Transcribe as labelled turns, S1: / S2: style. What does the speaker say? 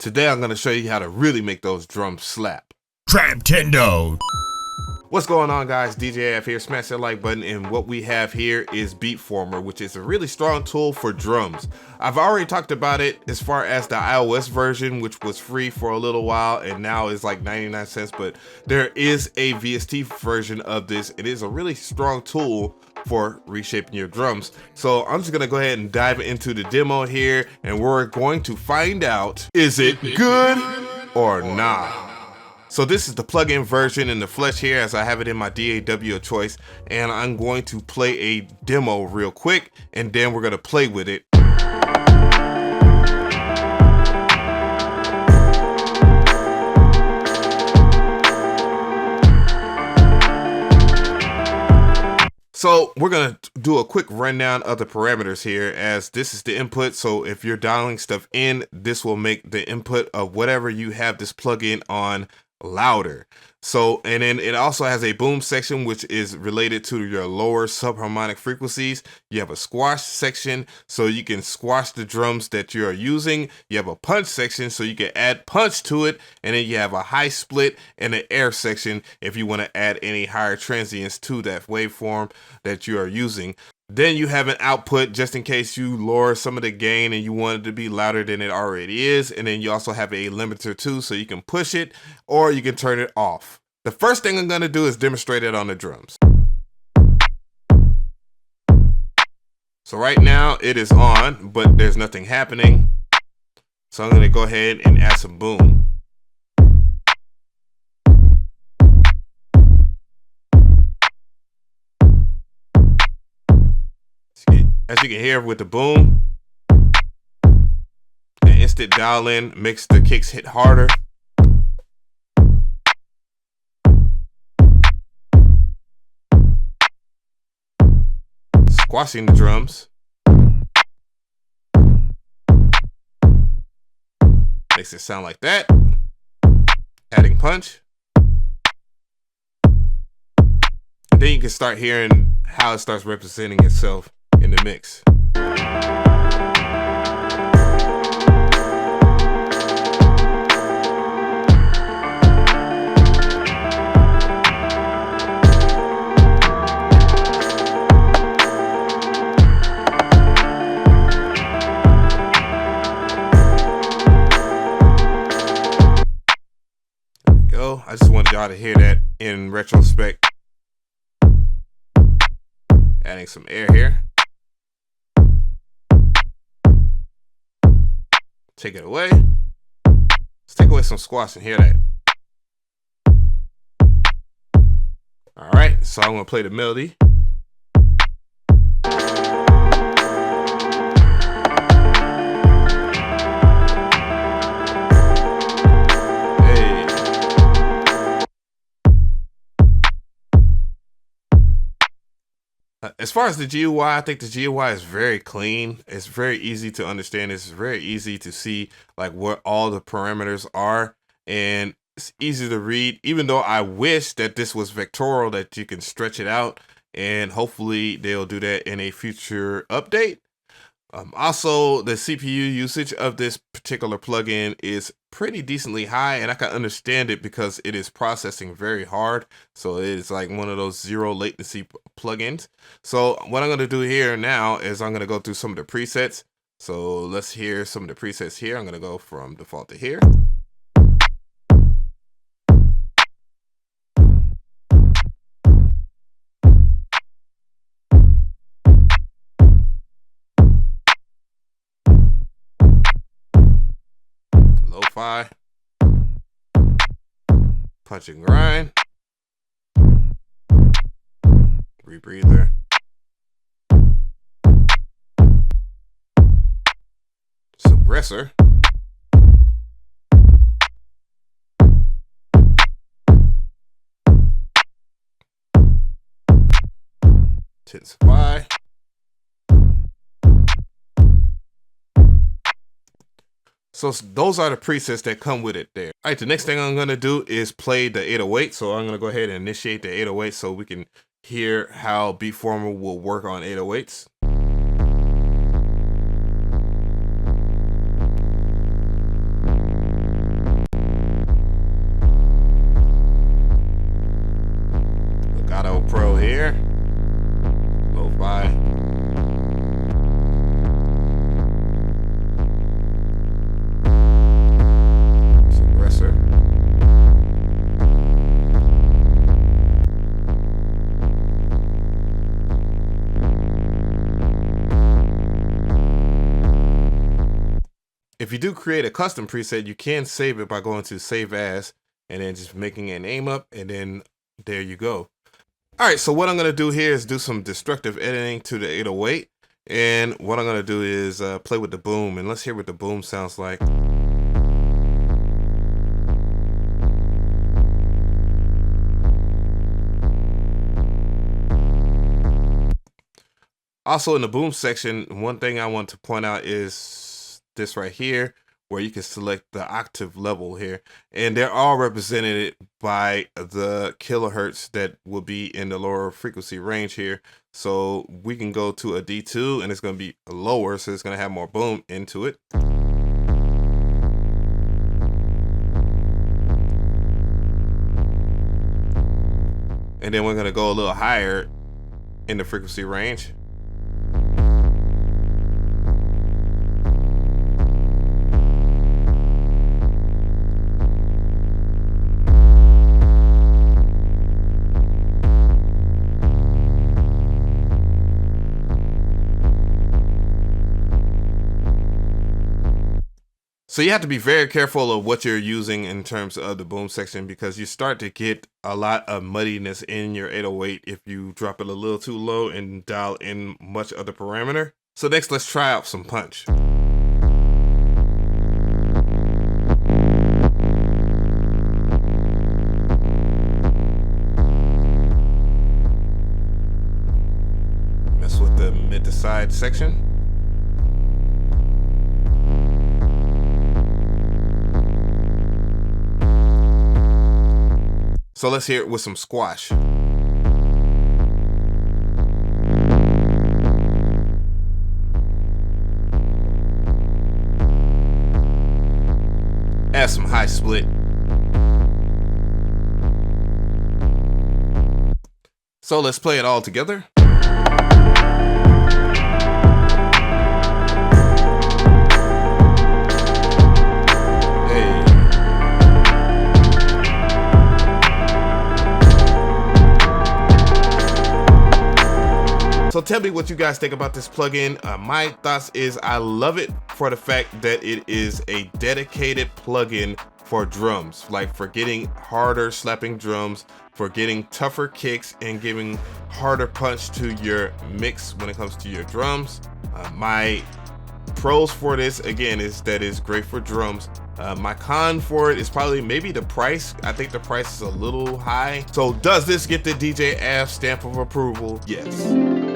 S1: Today I'm going to show you how to really make those drums slap.
S2: Traptendo.
S1: What's going on, guys? DJ F here. Smash that like button, and what we have here is Beatformer, which is a really strong tool for drums. I've already talked about it as far as the iOS version, which was free for a little while and now is like 99 cents, but there is a VST version of this. It is a really strong tool for reshaping your drums. So I'm just gonna go ahead and dive into the demo here, and we're going to find out, is it good or not? So this is the plugin version in the flesh here, as I have it in my DAW of choice, and I'm going to play a demo real quick, and then we're gonna play with it. So we're gonna do a quick rundown of the parameters here, as this is the input. So if you're dialing stuff in, this will make the input of whatever you have this plugin on louder. So, and then it also has a boom section, which is related to your lower subharmonic frequencies. You have a squash section, so you can squash the drums that you're using. You have a punch section, so you can add punch to it. And then you have a high split and an air section if you want to add any higher transients to that waveform that you are using. Then you have an output just in case you lower some of the gain and you want it to be louder than it already is. And then you also have a limiter too, so you can push it or you can turn it off. The first thing I'm going to do is demonstrate it on the drums. So right now it is on, but there's nothing happening. So I'm going to go ahead and add some boom. As you can hear with the boom, the instant dial in makes the kicks hit harder. Squashing the drums makes it sound like that. Adding punch. And then you can start hearing how it starts representing itself in the mix. There we go. I just wanted y'all to hear that in retrospect. Adding some air here. Take it away. Let's take away some squash and hear that. All right, so I'm gonna play the melody. Hey. As far as the GUI, I think the GUI is very clean. It's very easy to understand. It's very easy to see like what all the parameters are, and it's easy to read, even though I wish that this was vectorial, that you can stretch it out, and hopefully they'll do that in a future update. Also, the CPU usage of this particular plugin is pretty decently high, and I can understand it because it is processing very hard. So it is like one of those zero latency plugins. So what I'm going to do here now is I'm going to go through some of the presets. So let's hear some of the presets here. I'm going to go from default to here. Lo-fi, punch and grind, rebreather, suppressor, intensify. So those are the presets that come with it there. All right, the next thing I'm gonna do is play the 808. So I'm gonna go ahead and initiate the 808 so we can hear how Beatformer will work on 808s. If you do create a custom preset, you can save it by going to save as and then just making a name up, and then there you go. All right, so what I'm gonna do here is do some destructive editing to the 808, and what I'm gonna do is play with the boom, and let's hear what the boom sounds like. Also in the boom section, one thing I want to point out is this right here, where you can select the octave level here, and they're all represented by the kilohertz that will be in the lower frequency range here. So we can go to a D2 and it's going to be lower, so it's going to have more boom into it. And then we're going to go a little higher in the frequency range. So you have to be very careful of what you're using in terms of the boom section, because you start to get a lot of muddiness in your 808 if you drop it a little too low and dial in much other parameter. So next, let's try out some punch. Mess with the mid to side section. So let's hear it with some squash. Add some high split. So let's play it all together. So tell me what you guys think about this plugin. My thoughts is I love it for the fact that it is a dedicated plugin for drums, like for getting harder slapping drums, for getting tougher kicks and giving harder punch to your mix when it comes to your drums. My pros for this, again, is that it's great for drums. My con for it is probably maybe the price. I think the price is a little high. So does this get the DJ Av stamp of approval? Yes.